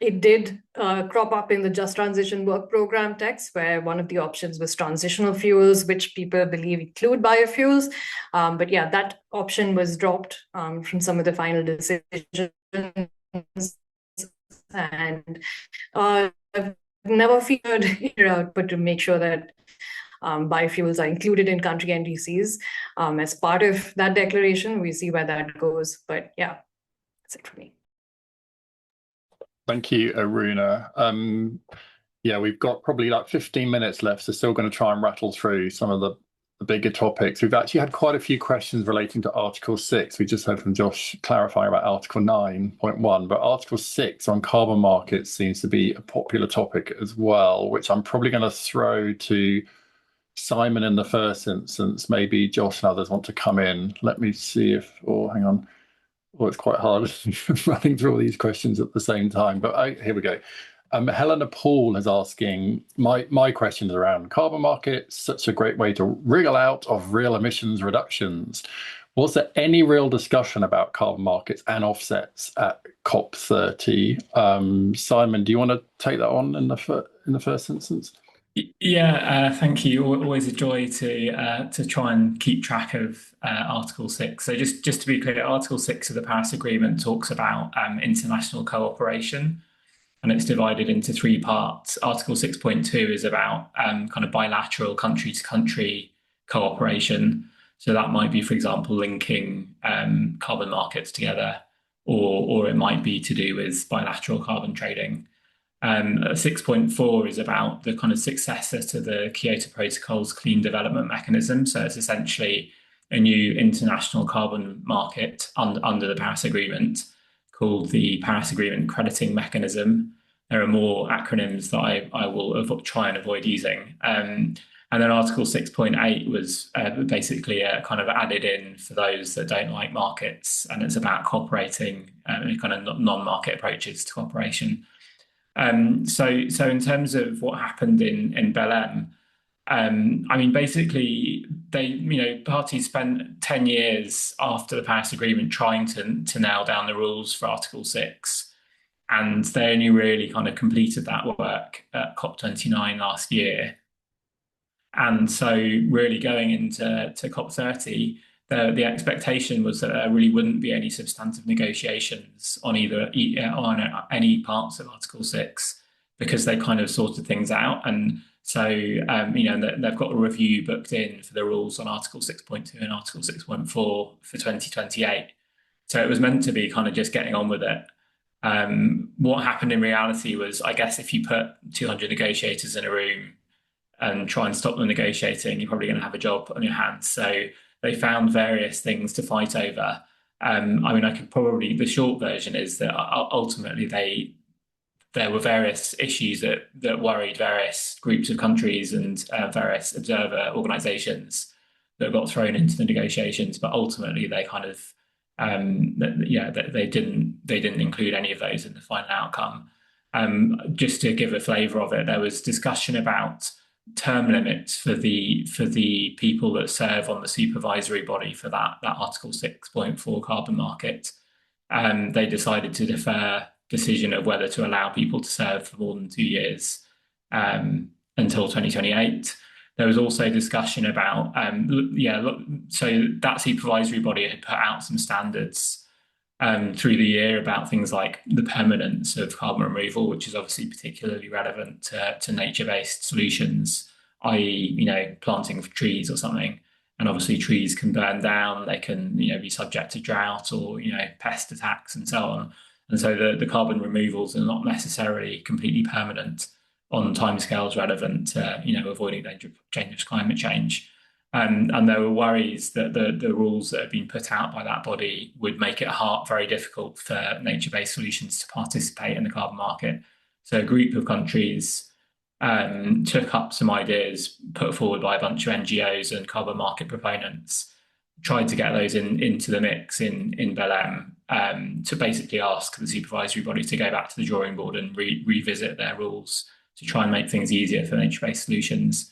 It did crop up in the Just Transition Work Program text, where one of the options was transitional fuels, which people believe include biofuels. But yeah, that option was dropped from some of the final decisions. And I've never figured it out, but to make sure that biofuels are included in country NDCs as part of that declaration. We see where that goes. But yeah, that's it for me. Thank you, Aruna. Yeah, we've got probably like 15 minutes left, so still going to try and rattle through some of the bigger topics. We've actually had quite a few questions relating to Article 6. We just heard from Josh clarifying about Article 9.1, but Article 6 on carbon markets seems to be a popular topic as well, which I'm probably going to throw to Simon in the first instance. Maybe Josh and others want to come in. Let me see if, hang on. Well, it's quite hard running through all these questions at the same time, but here we go. Helena Paul is asking, my question is around carbon markets, such a great way to wriggle out of real emissions reductions. Was there any real discussion about carbon markets and offsets at COP30? Simon, do you want to take that on in the first instance? Yeah, thank you. Always a joy to try and keep track of Article 6. So just to be clear, Article 6 of the Paris Agreement talks about international cooperation, and it's divided into three parts. Article 6.2 is about kind of bilateral country-to-country cooperation. So that might be, for example, linking carbon markets together, or it might be to do with bilateral carbon trading. 6.4 is about the kind of successor to the Kyoto Protocol's clean development mechanism. So it's essentially a new international carbon market under the Paris Agreement called the Paris Agreement Crediting Mechanism. There are more acronyms that I will try and avoid using. And then Article 6.8 was basically kind of added in for those that don't like markets, and it's about cooperating kind of non-market approaches to cooperation. So in terms of what happened in Belém, I mean, basically, parties spent 10 years after the Paris Agreement trying to nail down the rules for Article 6, and they only really kind of completed that work at COP29 last year. And so really going into COP30, the expectation was that there really wouldn't be any substantive negotiations on any parts of Article 6, because they kind of sorted things out. And so, they've got a review booked in for the rules on Article 6.2 and Article 6.4 for 2028. So it was meant to be kind of just getting on with it. What happened in reality was, I guess, if you put 200 negotiators in a room and try and stop them negotiating, you're probably going to have a job on your hands. So they found various things to fight over. The short version is that ultimately there were various issues that worried various groups of countries and various observer organizations that got thrown into the negotiations, but ultimately they kind of they didn't include any of those in the final outcome. Just to give a flavor of it, there was discussion about term limits for the people that serve on the supervisory body for that Article 6.4 carbon market. They decided to defer decision of whether to allow people to serve for more than 2 years until 2028. There was also discussion about so that supervisory body had put out some standards through the year about things like the permanence of carbon removal, which is obviously particularly relevant to nature-based solutions, i.e., planting of trees or something. And obviously trees can burn down, they can be subject to drought or pest attacks and so on. And so the carbon removals are not necessarily completely permanent on timescales relevant to avoiding dangerous climate change. And there were worries that the rules that have been put out by that body would make it very difficult for nature-based solutions to participate in the carbon market. So a group of countries took up some ideas put forward by a bunch of NGOs and carbon market proponents tried to get those into the mix in Belém, to basically ask the supervisory body to go back to the drawing board and revisit their rules to try and make things easier for nature-based solutions.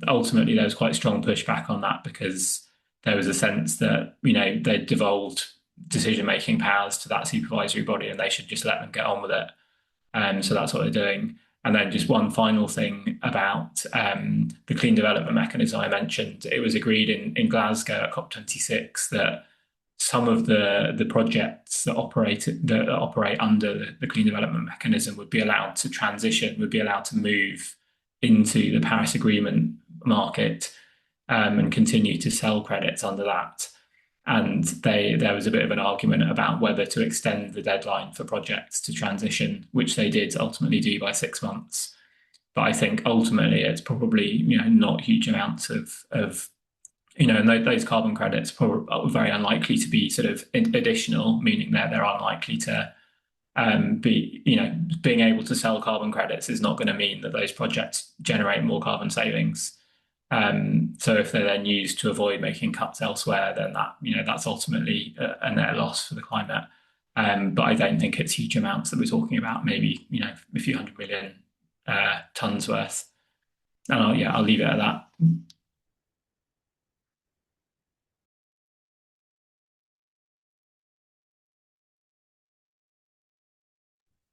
Ultimately, there was quite strong pushback on that because there was a sense that, you know, they'd devolved decision-making powers to that supervisory body and they should just let them get on with it. So that's what they're doing. And then just one final thing about the clean development mechanism I mentioned. It was agreed in Glasgow at COP26 that some of the projects that operate under the clean development mechanism would be allowed to transition, would be allowed to move into the Paris Agreement market and continue to sell credits under that. And there was a bit of an argument about whether to extend the deadline for projects to transition, which they did ultimately do by 6 months. But I think ultimately it's probably, you know, not huge amounts of you know, and those carbon credits are very unlikely to be sort of additional, meaning that they're unlikely to be, you know, being able to sell carbon credits is not going to mean that those projects generate more carbon savings. So if they're then used to avoid making cuts elsewhere, then that, you know, that's ultimately a net loss for the climate. But I don't think it's huge amounts that we're talking about, maybe, you know, a few 100 million tons worth. And I'll leave it at that.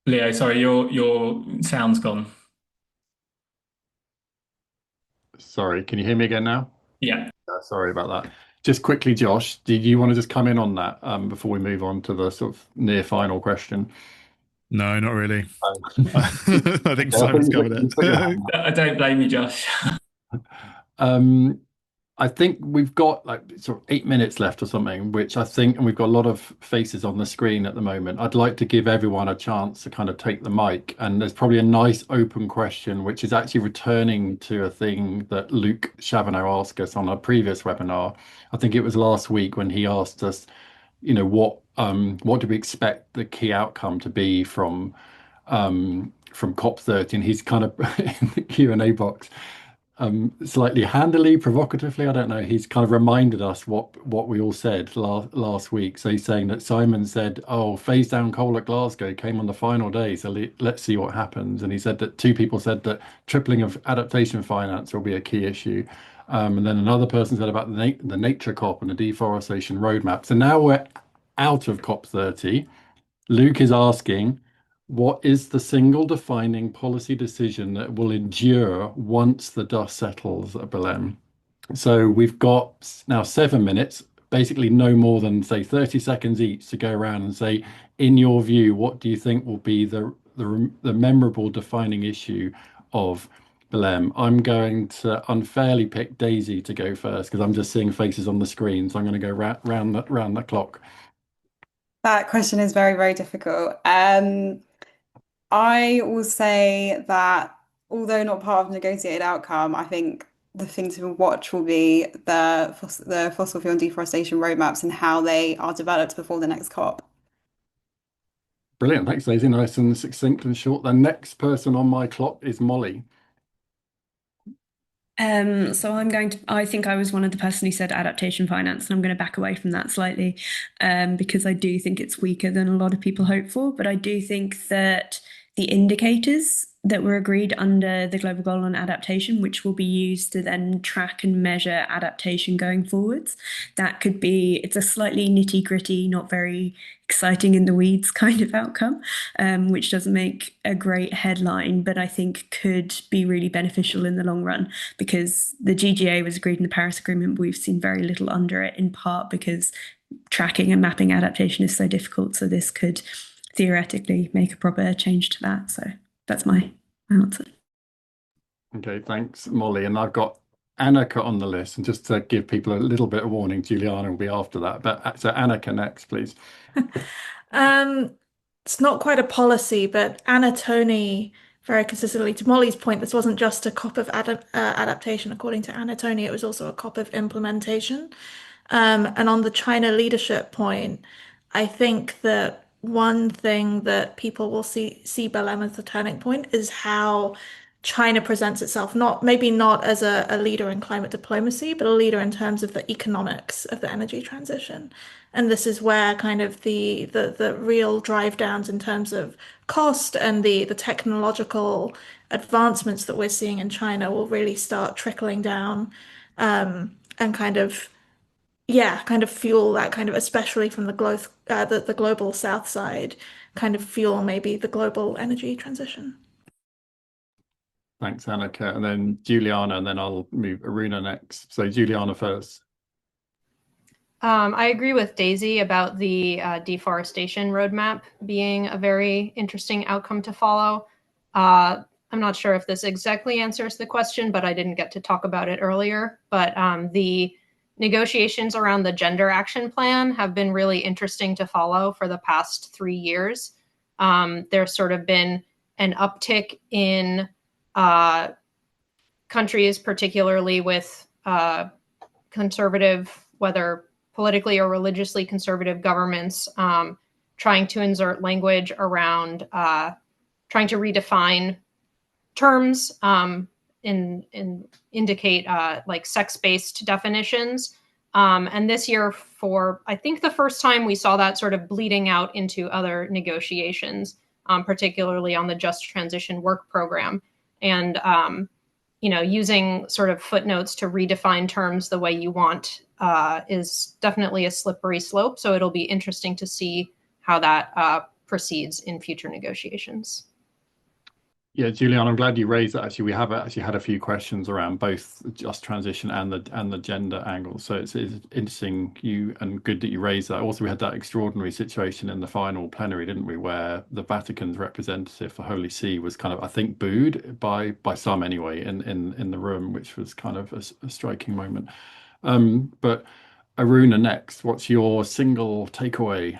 Leo, sorry, your sound's gone. Sorry, can you hear me again now? Yeah. Sorry about that. Just quickly, Josh, did you want to just come in on that before we move on to the sort of near final question? No, not really. I think Simon's covered it. I don't blame you, Josh. I think we've got like sort of 8 minutes left or something, which I think, and we've got a lot of faces on the screen at the moment. I'd like to give everyone a chance to kind of take the mic. And there's probably a nice open question, which is actually returning to a thing that Luke Chavano asked us on a previous webinar. I think it was last week when he asked us, you know, what do we expect the key outcome to be from COP30? And he's kind of in the Q&A box. Slightly handily, provocatively, I don't know. He's kind of reminded us what we all said last week. So he's saying that Simon said, "Oh, phase down coal at Glasgow came on the final day, so let's see what happens." And he said that 2 people said that tripling of adaptation finance will be a key issue, and then another person said about the nature COP and the deforestation roadmap. So now we're out of COP30. Luke is asking, what is the single defining policy decision that will endure once the dust settles at Belém? So we've got now 7 minutes, basically no more than, say, 30 seconds each to go around and say, in your view, what do you think will be the memorable defining issue of Belém? I'm going to unfairly pick Daisy to go first because I'm just seeing faces on the screen. So I'm going to go round the clock. That question is very, very difficult. I will say that although not part of negotiated outcome, I think the thing to watch will be the fossil fuel and deforestation roadmaps and how they are developed before the next COP. Brilliant. Thanks, Daisy. Nice and succinct and short. The next person on my clock is Molly. So I think I was one of the person who said adaptation finance, and I'm going to back away from that slightly, because I do think it's weaker than a lot of people hope for. But I do think that the indicators that were agreed under the Global Goal on Adaptation, which will be used to then track and measure adaptation going forwards, it's a slightly nitty-gritty, not very exciting in the weeds kind of outcome, which doesn't make a great headline, but I think could be really beneficial in the long run, because the GGA was agreed in the Paris Agreement, but we've seen very little under it, in part because tracking and mapping adaptation is so difficult. So this could theoretically make a proper change to that. So that's my answer. Okay, thanks, Molly. And I've got Annika on the list. And just to give people a little bit of warning, Juliana will be after that. But so Annika next, please. It's not quite a policy, but Anna Tony, very consistently, to Molly's point, this wasn't just a COP of adaptation. According to Anna Tony, it was also a COP of implementation. And on the China leadership point, I think that one thing that people will see Belém as the turning point is how China presents itself, maybe not as a leader in climate diplomacy, but a leader in terms of the economics of the energy transition. And this is where kind of the real drive downs in terms of cost and the technological advancements that we're seeing in China will really start trickling down, and kind of fuel that kind of, especially from the global south side, kind of fuel maybe the global energy transition. Thanks, Annika. And then Juliana, and then I'll move Aruna next. So Juliana first. I agree with Daisy about the deforestation roadmap being a very interesting outcome to follow. I'm not sure if this exactly answers the question, but I didn't get to talk about it earlier. But the negotiations around the Gender Action Plan have been really interesting to follow for the past 3 years. There's sort of been an uptick in countries, particularly with conservative, whether politically or religiously conservative governments, trying to insert language around trying to redefine terms and indicate like sex-based definitions. And this year, for I think the first time, we saw that sort of bleeding out into other negotiations, particularly on the Just Transition Work Program. And using sort of footnotes to redefine terms the way you want is definitely a slippery slope. So it'll be interesting to see how that proceeds in future negotiations. Yeah, Julian, I'm glad you raised that. Actually, we have actually had a few questions around both just transition and the gender angle. So it's interesting and good that you raised that. Also, we had that extraordinary situation in the final plenary, didn't we, where the Vatican's representative for Holy See was kind of, I think, booed by some anyway in the room, which was kind of a striking moment. But Aruna, next, what's your single takeaway?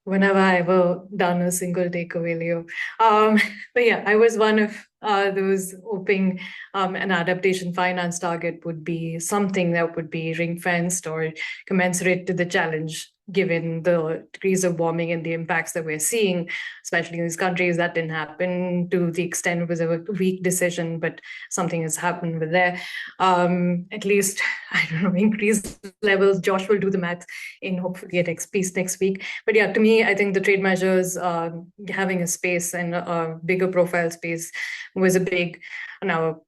When have I ever done a single takeaway, Leo? But yeah, I was one of those hoping an adaptation finance target would be something that would be ring-fenced or commensurate to the challenge, given the degrees of warming and the impacts that we're seeing, especially in these countries. That didn't happen to the extent it was a weak decision, but something has happened with there. At least, I don't know, increased levels. Josh will do the math in hopefully at XP's next week. But yeah, to me, I think the trade measures, having a space and a bigger profile space was a big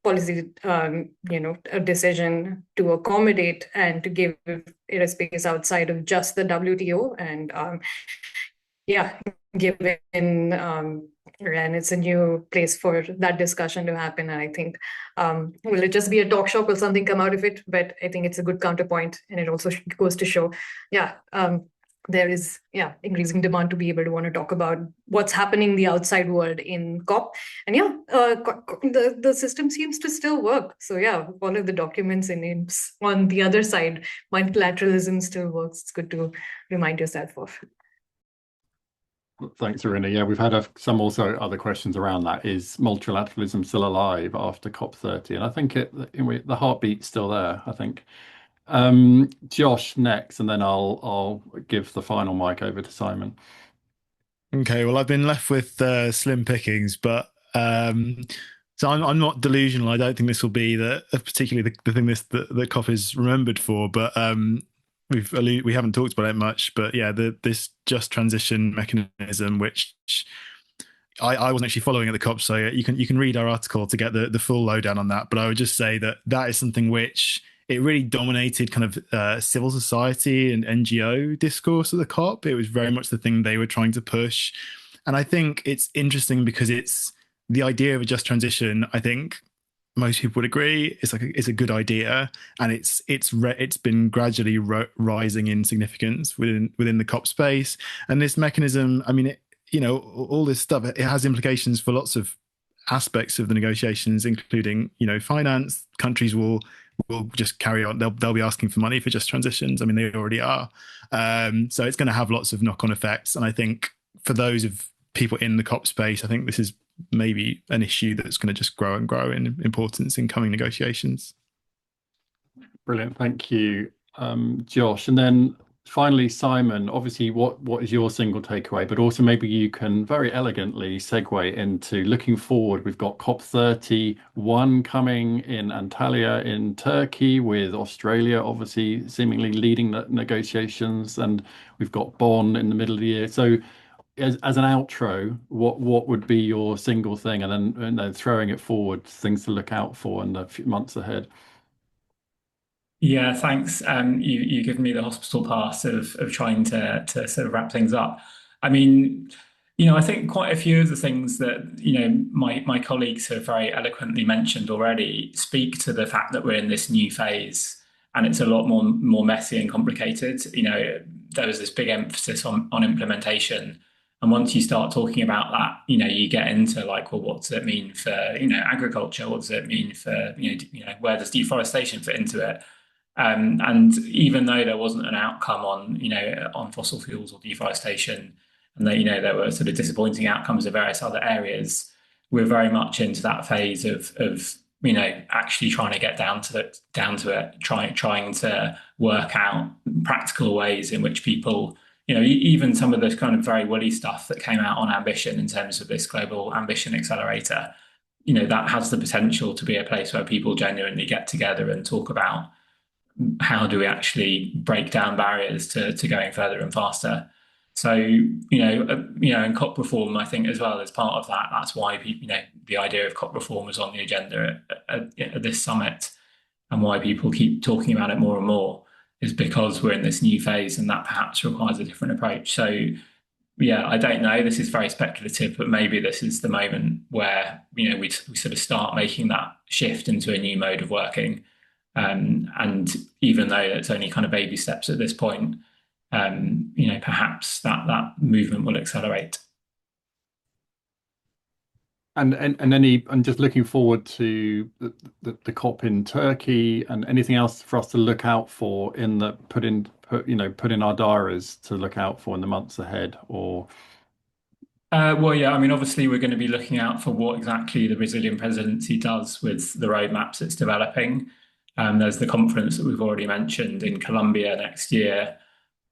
policy, a decision to accommodate and to give it a space outside of just the WTO. And given and it's a new place for that discussion to happen. And I think, will it just be a talk shop? Will something come out of it? But I think it's a good counterpoint. And it also goes to show, there is increasing demand to be able to want to talk about what's happening in the outside world in COP. And the system seems to still work. So all of the documents and on the other side, multilateralism still works. It's good to remind yourself of. Thanks, Aruna. Yeah, we've had some also other questions around that. Is multilateralism still alive after COP30? And I think the heartbeat's still there, I think. Josh next, and then I'll give the final mic over to Simon. Okay, well, I've been left with slim pickings, but so I'm not delusional. I don't think this will be particularly the thing that COP is remembered for, but we haven't talked about it much. But this just transition mechanism, which I wasn't actually following at the COP, so you can read our article to get the full lowdown on that. But I would just say that is something which it really dominated kind of civil society and NGO discourse at the COP. It was very much the thing they were trying to push. And I think it's interesting because it's the idea of a just transition. I think most people would agree it's a good idea, and it's been gradually rising in significance within the COP space. And this mechanism, I mean, all this stuff, it has implications for lots of aspects of the negotiations, including finance. Countries will just carry on. They'll be asking for money for just transitions. I mean, they already are. So it's going to have lots of knock-on effects. And I think for those of people in the COP space, I think this is maybe an issue that's going to just grow and grow in importance in coming negotiations. Brilliant. Thank you, Josh. And then finally, Simon, obviously, what is your single takeaway? But also maybe you can very elegantly segue into looking forward. We've got COP31 coming in Antalya in Turkey, with Australia obviously seemingly leading the negotiations, and we've got Bonn in the middle of the year. So as an outro, what would be your single thing, and then throwing it forward, things to look out for in the few months ahead? Yeah, thanks. You given me the hospital pass of trying to sort of wrap things up. I mean, I think quite a few of the things that, my colleagues have very eloquently mentioned already speak to the fact that we're in this new phase, and it's a lot more messy and complicated. There was this big emphasis on implementation. And once you start talking about that, you get into like, well, what does it mean for, agriculture? What does it mean for, where does deforestation fit into it? And even though there wasn't an outcome on fossil fuels or deforestation, and that there were sort of disappointing outcomes of various other areas, we're very much into that phase of actually trying to get down to it, trying to work out practical ways in which people, even some of the kind of very woolly stuff that came out on ambition in terms of this global ambition accelerator, that has the potential to be a place where people genuinely get together and talk about how do we actually break down barriers to going further and faster. So, and COP reform, I think, as well as part of that. That's why people, the idea of COP reform was on the agenda at this summit, and why people keep talking about it more and more is because we're in this new phase, and that perhaps requires a different approach. So, yeah, I don't know. This is very speculative, but maybe this is the moment where we sort of start making that shift into a new mode of working. And even though it's only kind of baby steps at this point, perhaps that movement will accelerate. And just looking forward to the COP in Turkey, and anything else for us to look out for put in our diaries to look out for in the months ahead, or. Well, yeah, I mean, obviously, we're going to be looking out for what exactly the Brazilian presidency does with the roadmaps it's developing. There's the conference that we've already mentioned in Colombia next year.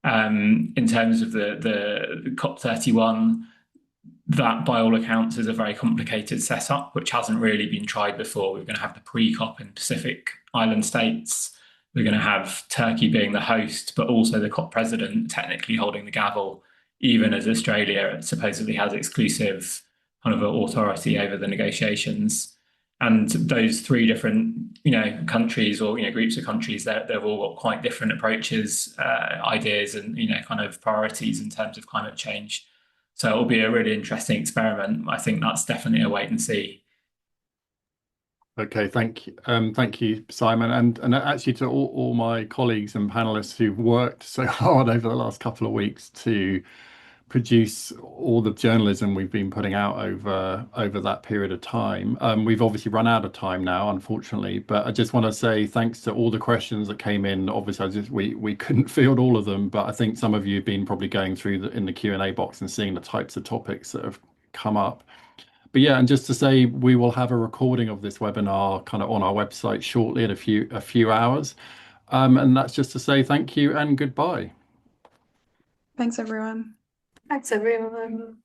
In terms of the COP31, that by all accounts is a very complicated setup, which hasn't really been tried before. We're going to have the pre-COP in Pacific Island states. We're going to have Turkey being the host, but also the COP president technically holding the gavel, even as Australia supposedly has exclusive kind of authority over the negotiations. And those three different, countries or, groups of countries, they've all got quite different approaches, ideas and, kind of priorities in terms of climate change. So it'll be a really interesting experiment. I think that's definitely a wait and see. Okay, thank you, Simon, and actually to all my colleagues and panelists who've worked so hard over the last couple of weeks to produce all the journalism we've been putting out over that period of time. We've obviously run out of time now, unfortunately, but I just want to say thanks to all the questions that came in. Obviously, we couldn't field all of them, but I think some of you have been probably going through in the Q&A box and seeing the types of topics that have come up. But yeah, and just to say, we will have a recording of this webinar kind of on our website shortly in a few hours. And that's just to say thank you and goodbye. Thanks, everyone. Thanks, everyone.